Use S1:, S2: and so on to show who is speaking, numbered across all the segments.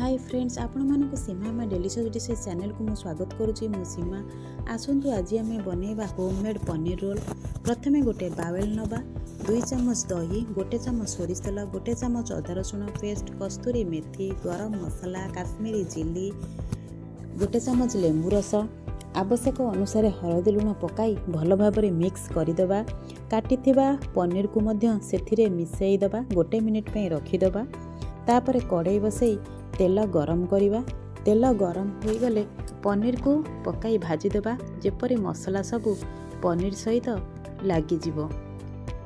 S1: Hi friends, आपण मानक सीमा में डेलीशियस डिशेस चैनल को मु स्वागत करुच्ची। मु सीमा आसतु आज आम बनइबा होममेड पनीर रोल। प्रथमे गोटे बाउल नबा, 2 चम्मच दही, 1 चम्मच सोरिष तेल, 1 चम्मच अदा रसुण पेस्ट, कस्तूरी मेथी, गरम मसला, काश्मीरी चिली, 1 चम्मच लेंबू रस, आवश्यक अनुसार हळदी लुण पकाई भल भाव मिक्स करदेबा। काटिथिबा पनीर को मध्य सेथिरे मिसई देबा, 1 मिनिट पई रखिदेबा। तापर कड़ाई बसई तेल गरम करिबा। तेल गरम हो गले पनीर को पकाई भाजीदेबा, जेपरी मसला सबू पनीर सहित लागी जिवो।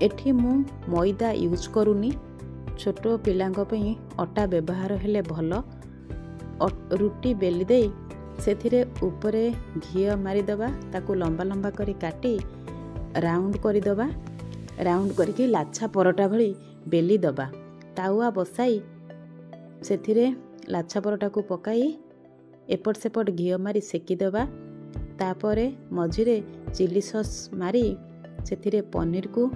S1: एठी मु मैदा यूज करूनी, छोट पिलांक पई अटा व्यवहार हेले भल। रुटी बेली दे सेथिरे ऊपरे घी मारिदेबा, ताकू लंबा लंबा करी काटी राउंड करदेबा। राउंड करके लाछा परोटा भली बेली दबा। तावा बसाई सेथिरे लाछा परोटा को पकाई एपट सेपट घी मारी सेकीदेबा। तापरे मझिरे चिली सॉस मारी सेथिरे पनीर को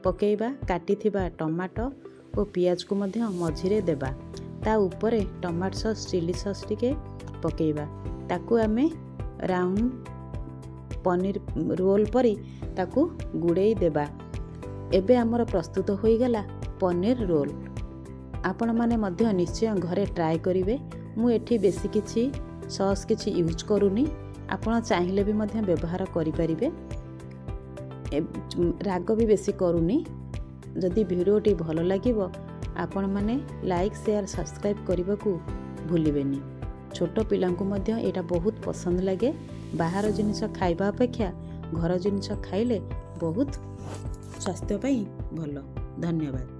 S1: पकेइबा। काटिथिबा टमाटो और पियाज को मध्य मझिरे देबा। ता ऊपरे टमाटो सॉस चिली सॉस टिके पकेइबा। ताकू आमे राउंड पनीर रोल परी ताकू गुड़ेई देबा। एबे आमर प्रस्तुत होई गला पनीर रोल। आपण माने मध्य निश्चय घरे ट्राए करिवे। मु एठी बेसी किछि सॉस किछि यूज करूनी, आपण चाहिले भी मध्य व्यवहार करि परिबे। राग भी बेसी करूनी। जदि वीडियोटी भल लागिबो आपण माने लाइक शेयर सब्सक्राइब करबा को भूलिबेनी। छोट पिलांकु मध्य एटा बहुत पसंद लगे। बाहर जिनिस खाइबा अपेक्षा घर जिनिस खाइले बहुत स्वास्थ्य पई भल। धन्यवाद।